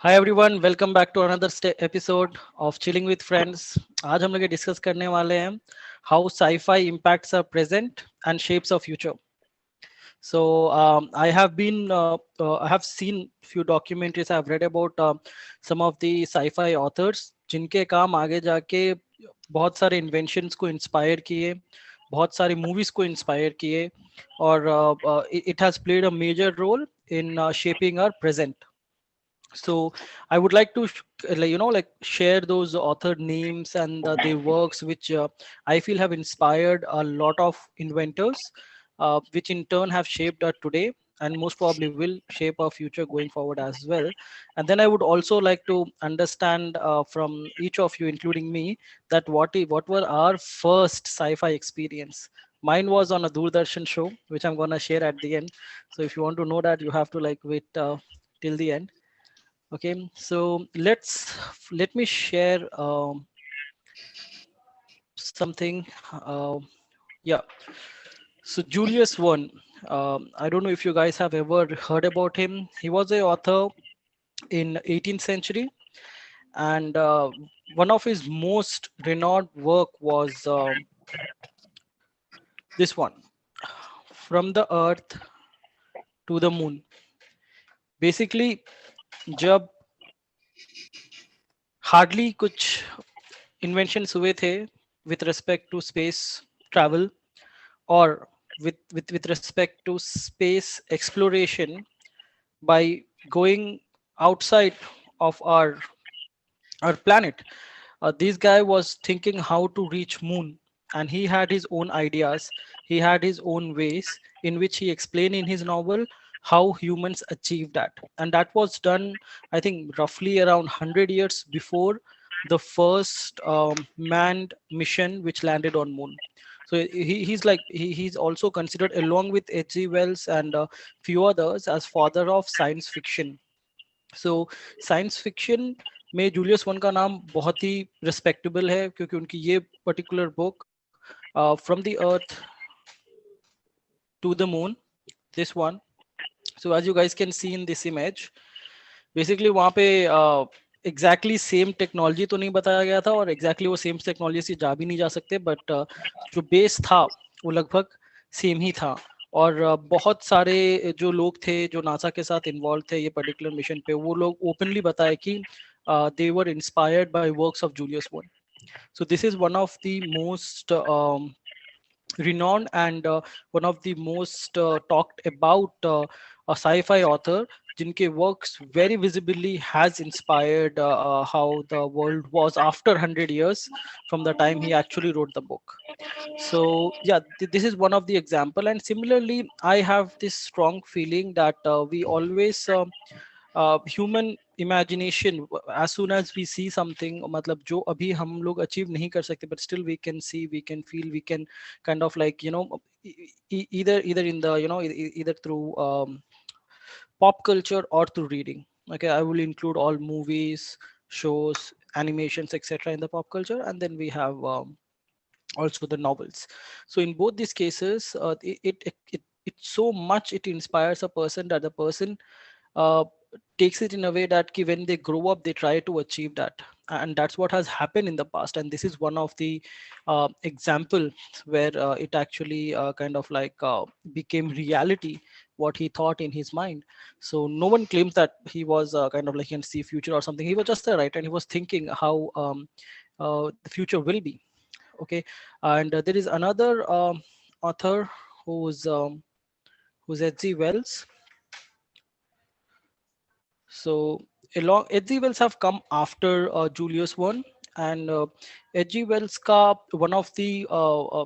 Hi everyone, welcome back to another episode of chilling with friends. आज हम लोग ये डिस्कस करने वाले हैं how sci fi impacts our present and shapes our future. So I have seen few documentaries. I've read about some of the sci-fi authors जिनके काम आगे जाके बहुत सारे इन्वेंशंस को इंस्पायर किए, बहुत सारे मूवीज को इंस्पायर किए, और it has played a major role in shaping our present. So I would like to like share those author names and their works which I feel have inspired a lot of inventors, which in turn have shaped our today and most probably will shape our future going forward as well. And then I would also like to understand from each of you, including me, that what were our first sci-fi experience. Mine was on a Doordarshan show, which I'm gonna share at the end. So if you want to know that, you have to like wait till the end. Okay, so let me share something. Yeah, so Julius Verne. I don't know if you guys have ever heard about him. He was a author in 18th century, and one of his most renowned work was this one, From the Earth to the Moon. Basically, जब hardly कुछ inventions हुए थे with respect to space travel, or with respect to space exploration, by going outside of our planet. This guy was thinking how to reach moon, and he had his own ideas. He had his own ways in which he explained in his novel how humans achieve that, and that was done, I think, roughly around 100 years before the first manned mission which landed on moon. So he's also considered, along with H.G. Wells and few others, as father of science fiction. So science fiction में Julius Verne का नाम बहुत ही respectable है, क्योंकि उनकी ये particular book, from the earth to the moon, this one, so as you guys can see in this image, basically वहाँ पे एग्जैक्टली सेम टेक्नोलॉजी तो नहीं बताया गया था, और एग्जैक्टली वो सेम टेक्नोलॉजी से जा भी नहीं जा सकते, बट जो बेस था वो लगभग सेम ही था। और बहुत सारे जो लोग थे जो नासा के साथ इन्वॉल्व थे ये पर्टिकुलर मिशन पे, वो लोग ओपनली बताए कि they were inspired by works of Julius Verne. So this is one of the most renowned and one of the most talked about a sci-fi author, jinke works very visibly has inspired how the world was after 100 years from the time he actually wrote the book. So yeah, this is one of the example, and similarly I have this strong feeling that we always human imagination, as soon as we see something, मतलब जो अभी हम लोग achieve नहीं कर सकते, but still we can see, we can feel, we can kind of like either in the either through pop culture or through reading. Okay, I will include all movies, shows, animations, etc. in the pop culture, and then we have also the novels. So in both these cases, it so much it inspires a person that the person uh, takes it in a way that when they grow up they try to achieve that, and that's what has happened in the past, and this is one of the example where it actually kind of like became reality what he thought in his mind. So no one claims that he was kind of like he can see future or something. He was just a writer and he was thinking how the future will be. Okay, and there is another author who's H.G. Wells. So along H.G. Wells have come after Julius Verne, and H.G. Wells ka one of the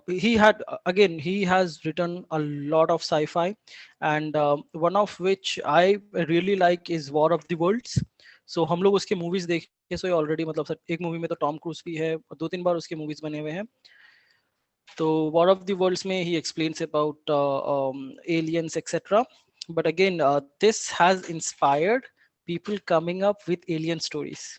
he had again he has written a lot of sci-fi, and one of which I really like is War of the Worlds. So हम लोग उसके movies देखे, so already मतलब sir एक movie में तो Tom cruise भी है, और 2-3 बार उसके movies बने हुए हैं. तो War of the Worlds में he explains about aliens, etc. But again, this has inspired people coming up with alien stories.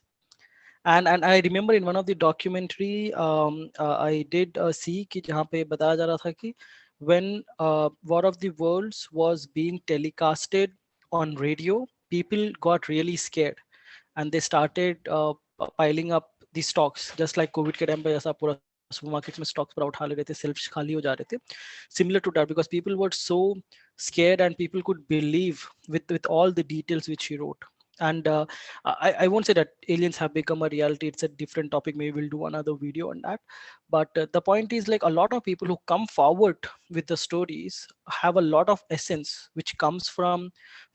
And I remember in one of the documentary I did see कि जहाँ पे बताया जा रहा था कि when War of the Worlds was being telecasted on radio, people got really scared and they started piling up the stocks, just like COVID के time पे जैसा पूरा सुपरमार्केट्स में स्टॉक्स पूरा उठा ले रहे थे, सेल्फ खाली हो जा रहे थे, similar to that, because people were so scared and people could believe with all the details which he wrote. And I won't say that aliens have become a reality. It's a different topic. Maybe we'll do another video on that. But the point is, like, a lot of people who come forward with the stories have a lot of essence which comes from,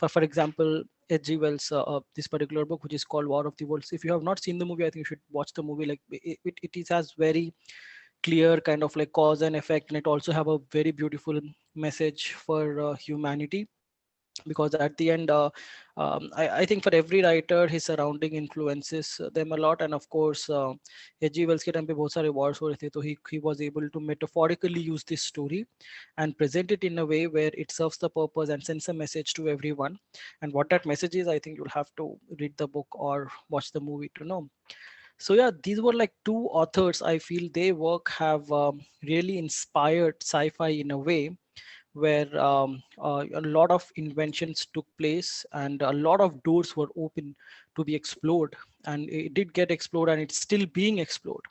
for example, H.G. Wells, this particular book, which is called War of the Worlds. If you have not seen the movie, I think you should watch the movie. Like, it is has very clear kind of like cause and effect, and it also have a very beautiful message for humanity, because at the end, I think for every writer his surrounding influences them a lot. And of course, H.G. Wells के time पे बहुत सारे wars हो रहे थे, तो he was able to metaphorically use this story and present it in a way where it serves the purpose and sends a message to everyone. And what that message is, I think you'll have to read the book or watch the movie to know. So yeah, these were like two authors. I feel their work have really inspired sci-fi in a way where a lot of inventions took place and a lot of doors were open to be explored, and it did get explored and it's still being explored.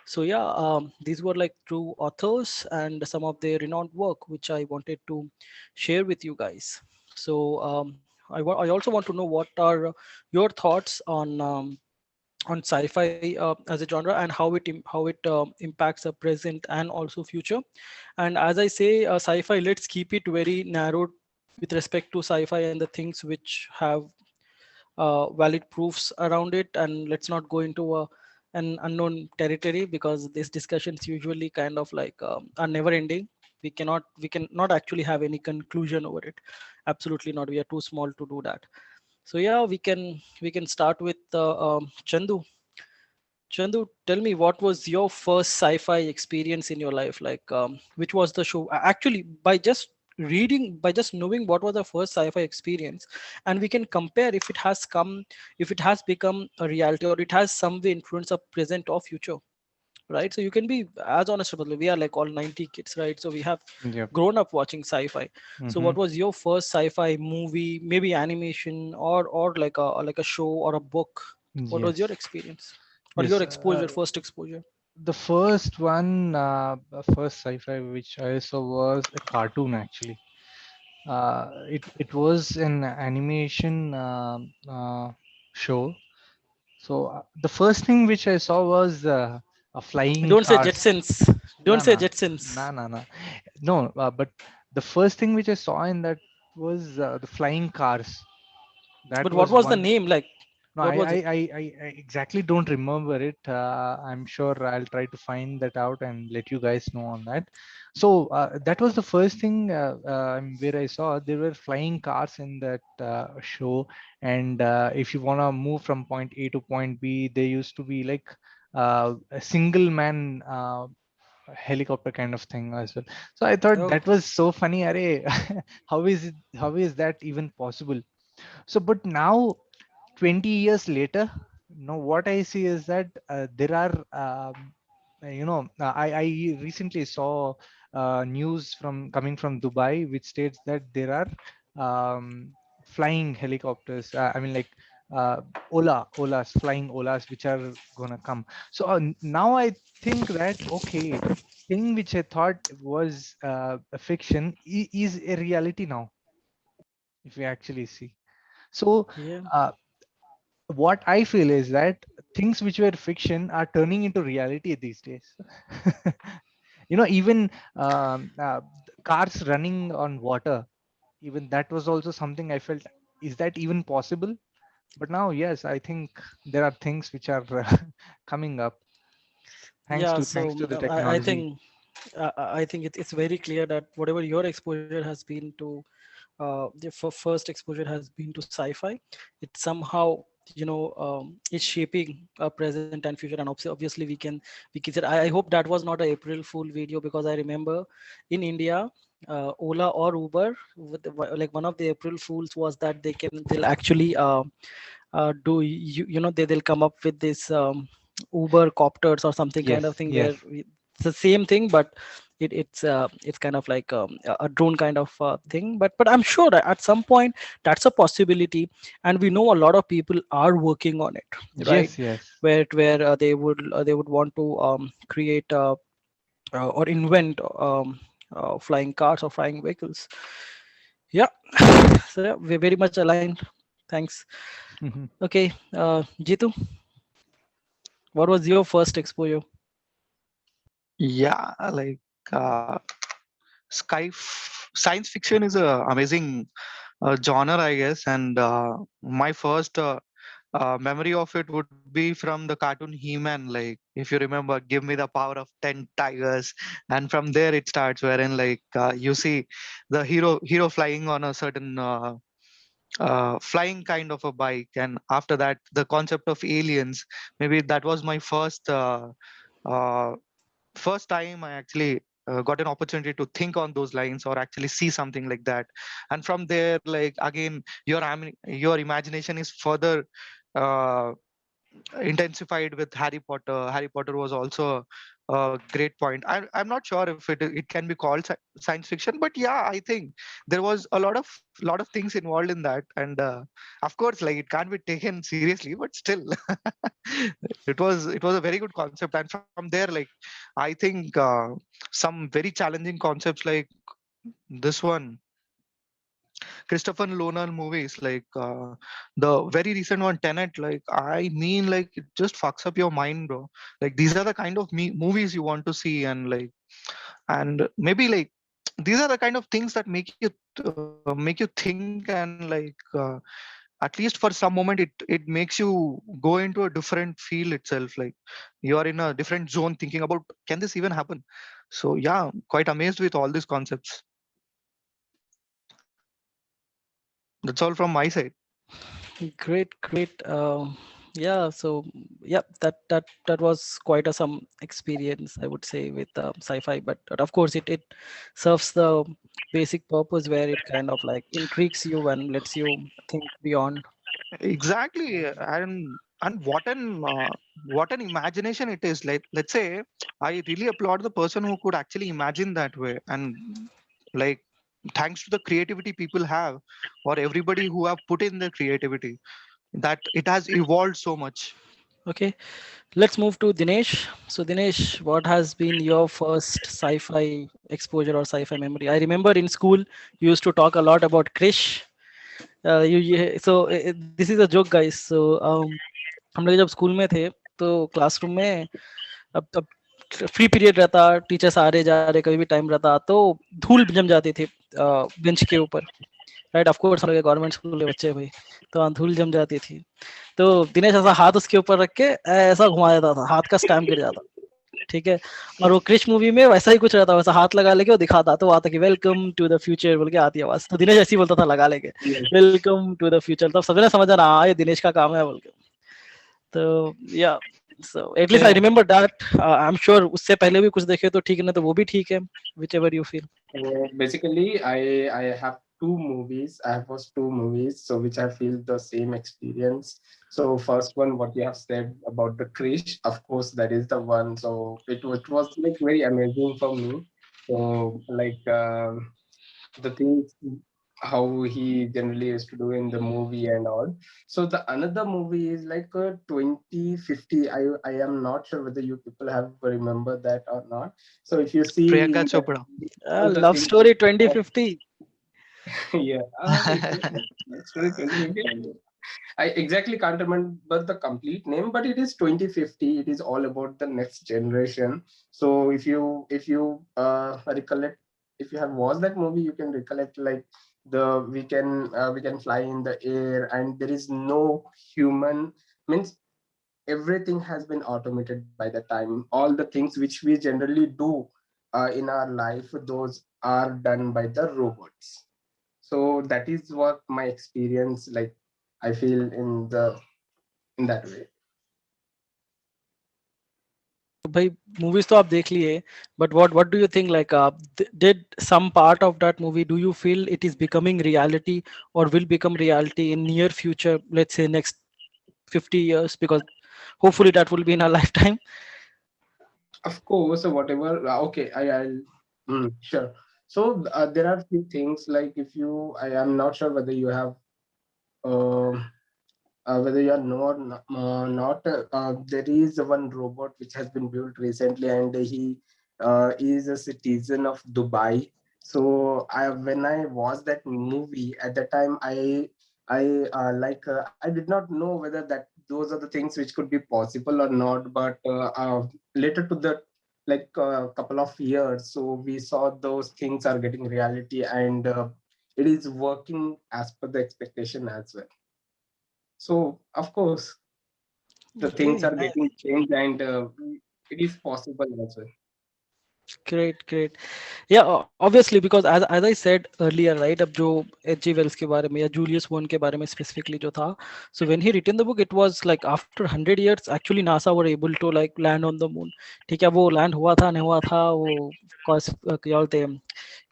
So yeah, these were like two authors and some of their renowned work which I wanted to share with you guys. So I also want to know what are your thoughts on sci-fi as a genre, and how it impacts the present and also future. And as I say, sci-fi, let's keep it very narrowed with respect to sci-fi and the things which have valid proofs around it, and let's not go into an unknown territory, because these discussions usually kind of like are never ending. We cannot actually have any conclusion over it. Absolutely not, we are too small to do that. So yeah, we can start with Chandu. Chandu, tell me, what was your first sci-fi experience in your life? Like, which was the show? Actually, by just reading, by just knowing what was the first sci-fi experience, and we can compare if it has become a reality, or it has some way influence of present or future, right? So you can be as honest about it. We are like all 90 kids, right? So we have Yep. grown up watching sci-fi. So Mm-hmm. what was your first sci-fi movie, maybe animation, or like a show or a book? What was your Yes. experience or your Yes. exposure, first exposure? The first one, first sci-fi which I saw was a cartoon actually. It was an animation show. So the first thing which I saw was a flying Don't say cars. Jetsons. Don't No, say no, Jetsons. no, no, no. No, but the first thing which I saw in that was the flying cars. That But what was was the one. name like? No, What was it? I exactly don't remember it. I'm sure I'll try to find that out and let you guys know on that. So that was the first thing where I saw there were flying cars in that show, and if you wanna move from point A to point B, there used to be like a single man helicopter kind of thing as well. So I thought Oh, that was so funny. Arey, how is it? How is that even possible? So, but now 20 years later, now what I see is that there are I recently saw news from coming from Dubai which states that there are flying helicopters, I mean like uh, olas, flying olas which are gonna come. So now I think that okay, thing which I thought was a fiction is a reality now, if you actually see. So yeah. uh, what I feel is that things which were fiction are turning into reality these days. Even cars running on water, even that was also something I felt, is that even possible? But now, yes, I think there are things which are coming up Yeah, thanks so to the I technology. think it's very clear that whatever your exposure has been to the first exposure has been to sci-fi, it somehow is shaping our present and future. And obviously we can say, I hope that was not a April Fool video, because I remember in India, Ola or Uber, like one of the April Fools was that they'll actually do they'll come up with this Uber copters or something kind of Yes, thing, where yes. it's the same thing, but it's kind of like a drone kind of thing, but I'm sure that at some point that's a possibility, and we know a lot of people are working on it, right? Yes, yes. Where they would want to create or invent flying cars or flying vehicles. Yeah. So yeah, we're very much aligned. Thanks. Okay, Jitu, what was your first exposure? Yeah, like science fiction is a amazing genre, I guess, and my first memory of it would be from the cartoon He-Man. Like, if you remember, give me the power of 10 tigers, and from there it starts, wherein like you see the hero flying on a certain flying kind of a bike, and after that the concept of aliens. Maybe that was my uh, first time I actually got an opportunity to think on those lines or actually see something like that. And from there, like again, your imagination is further uh, intensified with Harry Potter. Harry Potter was also a great point. I'm not sure if it can be called science fiction, but yeah, I think there was a lot of things involved in that, and of course, like it can't be taken seriously, but still, it was a very good concept. And from there, like I think some very challenging concepts like this one, Christopher Nolan movies, like the very recent one, Tenet. Like I mean, like it just fucks up your mind, bro. Like these are the kind of movies you want to see, and maybe like these are the kind of things that make you think, and at least for some moment it makes you go into a different field itself. Like you are in a different zone thinking about, can this even happen? So yeah, quite amazed with all these concepts. That's all from my side. Great, great. Yeah, so yeah, that was quite a some experience, I would say, with sci-fi. But of course, it serves the basic purpose where it kind of like intrigues you and lets you think beyond. Exactly, and what an imagination it is. Like, let's say, I really applaud the person who could actually imagine that way, and like, thanks to the creativity people have, or everybody who have put in the creativity, that it has evolved so much. Okay, let's move to Dinesh. So Dinesh, what has been your first sci-fi exposure or sci-fi memory? I remember in school you used to talk a lot about Krish. This is a joke, guys. So हम लोग जब school में थे तो classroom में अब free period रहता, teachers आ रहे जा रहे, कभी भी टाइम रहता तो धूल जम जाती थी बेंच के ऊपर, राइट? ऑफ कोर्स हम लोग गवर्नमेंट स्कूल के बच्चे भाई, तो वहाँ धूल जम जाती थी। तो दिनेश ऐसा हाथ उसके ऊपर रख के ऐसा घुमा देता था, हाथ का स्टैम्प गिर जाता, ठीक है? और वो क्रिश मूवी में वैसा ही कुछ रहता, वैसा हाथ लगा लेके वो दिखाता, तो आता कि वेलकम टू द फ्यूचर बोल के आती आवाज, तो दिनेश ऐसे ही बोलता था लगा लेके, वेलकम टू द फ्यूचर, तब सबने समझा ना हाँ ये दिनेश का काम है बोल के। तो या so at least I Yeah. remember that. I'm sure उससे पहले भी कुछ देखे तो ठीक है, ना तो वो भी ठीक है, whichever you feel. Basically, I have two movies. I have watched two movies, so which I feel the same experience. So first one, what you have said about the Krish, of course, that is the one. So it was like very amazing for me. So like the things how he generally used to do in the movie and all. So the another movie is like 2050. I am not sure whether you people have remember that or not. So if you see Priyanka in the, Chopra. all the Love things, story 2050. yeah, it's very 2050. I exactly can't remember the complete name, but it is 2050. It is all about the next generation. So if you recollect, if you have watched that movie, you can recollect like we can fly in the air and there is no human, means everything has been automated by the time. All the things which we generally do in our life, those are done by the robots. So that is what my experience like I feel in that way. भाई movies तो आप देख लिए, but what do you think, like did some part of that movie, do you feel it is becoming reality or will become reality in near future, let's say next 50 years, because hopefully that will be in our lifetime. Of course, whatever. Okay, I'll Sure. So there are few things like if you, I am not sure whether you have, uh, whether you are not. There is one robot which has been built recently, and he is a citizen of Dubai. So when I watched that movie at that time, I did not know whether that those are the things which could be possible or not. But later to the like couple of years, so we saw those things are getting reality, and it is working as per the expectation as well. So of course the things Okay, are nice. getting changed, and it is possible as well. Great, great. Yeah, obviously, because as I said earlier, right, अब जो H.G. Wells के बारे में या Julius Verne के बारे में specifically जो था, so when he written the book, it was like after 100 years, actually NASA were able to like land on the moon. ठीक है, वो land हुआ था नहीं हुआ था, वो क्या बोलते हैं,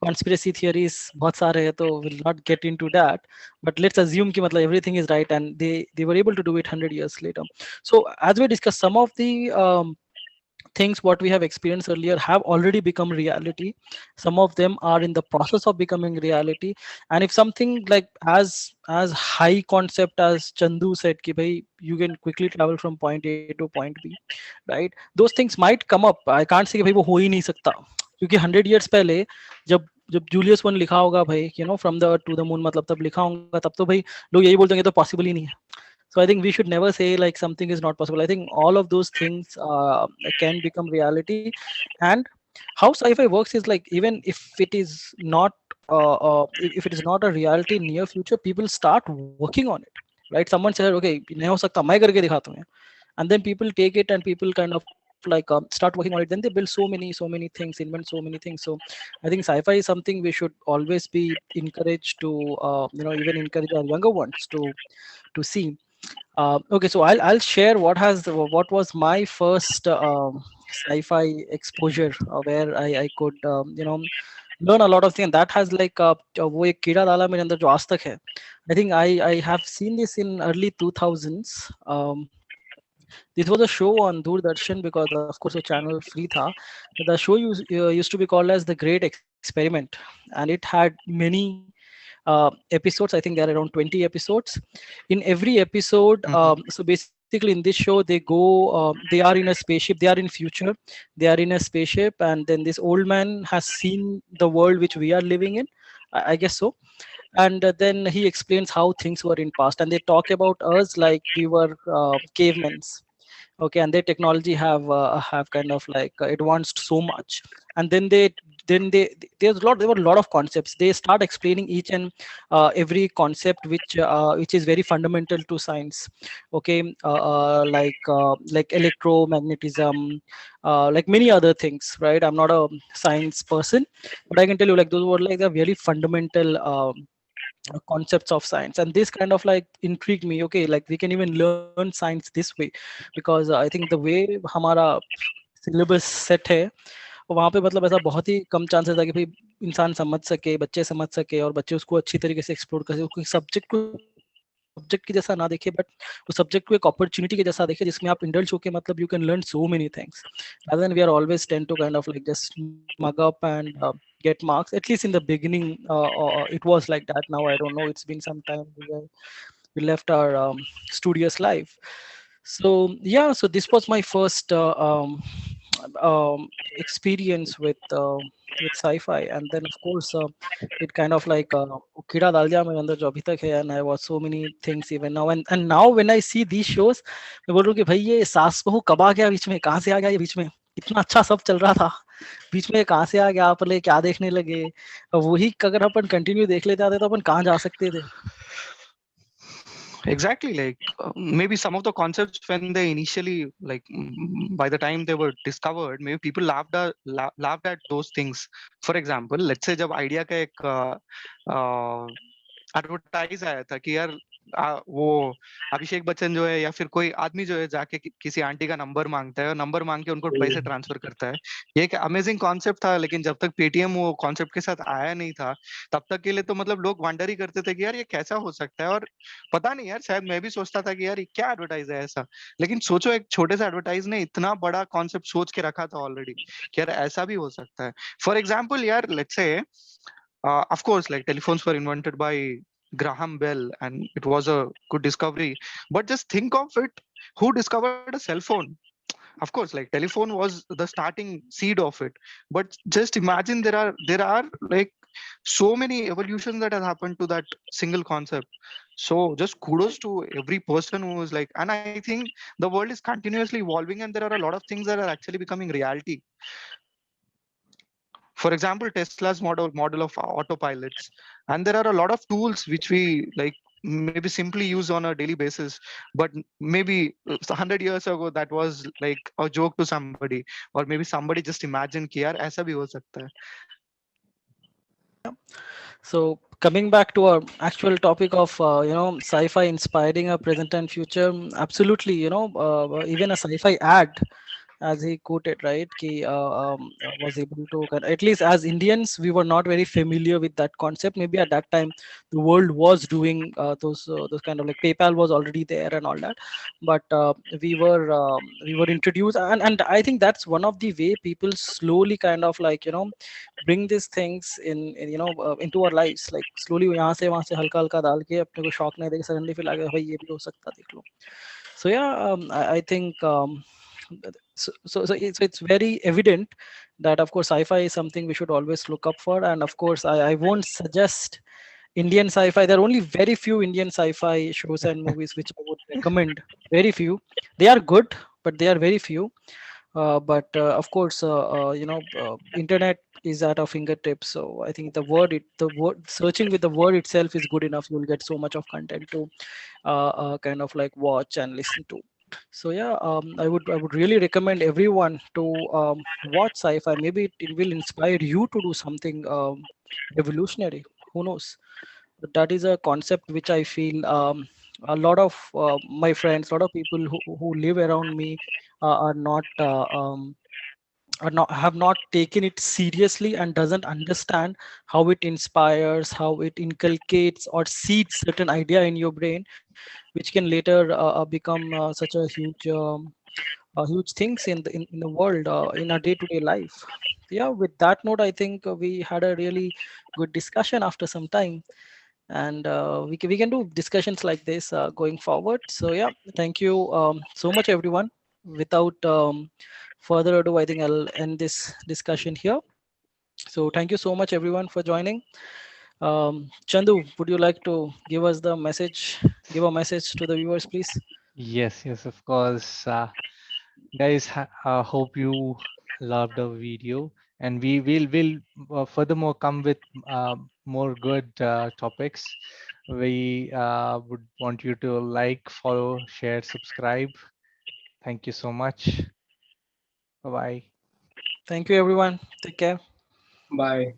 conspiracy theories बहुत सारे हैं, तो will not get into that. But let's assume कि मतलब everything is right, and they were able to do it 100 years later. So as we discussed, some of the things what we have experienced earlier have already become reality. Some of them are in the process of becoming reality. And if something like as high concept as Chandu said ki bhai, you can quickly travel from point A to point B, right? Those things might come up. I can't say कि भाई वो हो ही नहीं सकता, क्योंकि 100 years पहले जब जब जूलियस वन लिखा होगा भाई, from the two the moon, मतलब तब लिखा होगा, तब तो भाई लोग यही बोलते हैं, ये तो पॉसिबल ही नहीं है. So I think we should never say like something is not possible. I think all of those things can become reality. And how sci-fi works is like, even if it is not if it is not a reality in near future, people start working on it, right? Someone says, okay, नहीं हो सकता, मैं करके दिखाता हूँ, and then people take it and people kind of like start working on it. Then they build so many things, invent so many things. So I think sci-fi is something we should always be encouraged to even encourage our younger ones to see. Okay, so I'll share what was my first sci-fi exposure, where I could learn a lot of things. That has like वो एक कीड़ा डाला मेरे अंदर जो आज तक है. I think I have seen this in early 2000s. This was a show on Doordarshan, because of course the channel free tha. The show used to be called as The Great Experiment, and it had many episodes. I think there are around 20 episodes. In every episode, so basically in this show, they are in a spaceship, they are in future, they are in a spaceship, and then this old man has seen the world which we are living in, I guess so. And then he explains how things were in past, and they talk about us like we were cavemen. Okay, and their technology have kind of like advanced so much. And then there were a lot of concepts. They start explaining each and every concept which is very fundamental to science. Okay, like electromagnetism, like many other things, right? I'm not a science person, but I can tell you like those were like the very fundamental concepts of science. And this kind of like intrigued me. Okay, like we can even learn science this way, because I think the way हमारा syllabus set है, वहाँ पे मतलब ऐसा बहुत ही कम chances है कि भाई इंसान समझ सके, बच्चे समझ सके और बच्चे उसको अच्छी तरीके से एक्सप्लोर कर सके, क्योंकि सब्जेक्ट को सब्जेक्ट की जैसा ना देखे, बट उस सब्जेक्ट को एक अपॉर्चुनिटी के जैसा देखे, जिसमें आप इंडल्ज होके मतलब you can learn so many things, rather than we are always tend to kind of like just mug up and get marks. At least in the beginning, it was like that. Now I don't know, it's been some time we left our studious life. So yeah, so this was my first experience with sci-fi. And then of course it kind of like कीड़ा डाल दिया मेरे अंदर जो अभी तक है. And I watch so many things even now, and now when I see these shows, मैं बोल रहा हूँ कि भाई ये सास बहू कब आ गया बीच में, कहाँ से आ गया ये बीच में, इतना अच्छा सब चल रहा था, बीच में कहाँ से आ गया, आप ले क्या देखने लगे. वही अगर अपन कंटिन्यू देख लेते आते तो अपन कहाँ जा सकते थे. Exactly, like maybe some of the concepts when they initially by the time they were discovered, maybe people laughed at those things. For example, let's say जब idea का एक advertise आया था कि यार वो अभिषेक बच्चन जो है या फिर कोई आदमी जो है जाके किसी आंटी का नंबर मांगता है और नंबर मांग के उनको पैसे ट्रांसफर करता है। ये एक अमेजिंग कॉन्सेप्ट था, लेकिन जब तक पेटीएम वो कॉन्सेप्ट के साथ आया नहीं था तब तक के लिए तो मतलब लोग वंडर ही करते थे कि यार ये कैसा हो सकता है। और पता नहीं यार, शायद मैं भी सोचता था कि यार ये क्या एडवर्टाइज है ऐसा। लेकिन सोचो, एक छोटे से एडवर्टाइज ने इतना बड़ा कॉन्सेप्ट सोच के रखा था ऑलरेडी कि यार ऐसा भी हो सकता है। फॉर एग्जाम्पल यार, let's say of course, like telephones were invented by Graham Bell, and it was a good discovery. But just think of it: who discovered a cell phone? Of course, like telephone was the starting seed of it. But just imagine there are like so many evolutions that has happened to that single concept. So just kudos to every person who is like, and I think the world is continuously evolving, and there are a lot of things that are actually becoming reality. For example, Tesla's model of autopilots, and there are a lot of tools which we like maybe simply use on a daily basis, but maybe 100 years ago that was like a joke to somebody, or maybe somebody just imagined कि यार ऐसा भी हो सकता है. So coming back to our actual topic of sci-fi inspiring our present and future, absolutely, even a sci-fi ad, as he quoted, right, was able to at least as Indians we were not very familiar with that concept. Maybe at that time the world was doing those kind of like PayPal was already there and all that, but we were introduced, and I think that's one of the way people slowly kind of like bring these things in into our lives, like slowly यहाँ से वहाँ से हल्का हल्का डाल के अपने को शौक नहीं देके suddenly feel लगा भाई ये भी हो सकता है, देख लो. So yeah, I think it's very evident that of course sci-fi is something we should always look up for, and of course I won't suggest Indian sci-fi. There are only very few Indian sci-fi shows and movies which I would recommend. Very few. They are good, but they are very few. But of course, internet is at our fingertips. So I think the word searching with the word itself is good enough. You'll get so much of content to kind of like watch and listen to. So yeah, I would really recommend everyone to watch sci-fi. Maybe it will inspire you to do something revolutionary. Who knows? But that is a concept which I feel a lot of my friends, a lot of people who live around me are not have not taken it seriously and doesn't understand how it inspires, how it inculcates or seeds certain idea in your brain, which can later become such a huge things in the world in our day-to-day life. Yeah, with that note, I think we had a really good discussion after some time, and we can do discussions like this going forward. So yeah, thank you so much everyone. Without further ado, I think I'll end this discussion here. So thank you so much everyone for joining. Chandu, would you like to give us the message, give a message to the viewers, please? Yes, of course. Guys, hope you loved our video, and we will furthermore come with more good topics. We would want you to like, follow, share, subscribe. Thank you so much. Bye bye. Thank you everyone. Take care. Bye.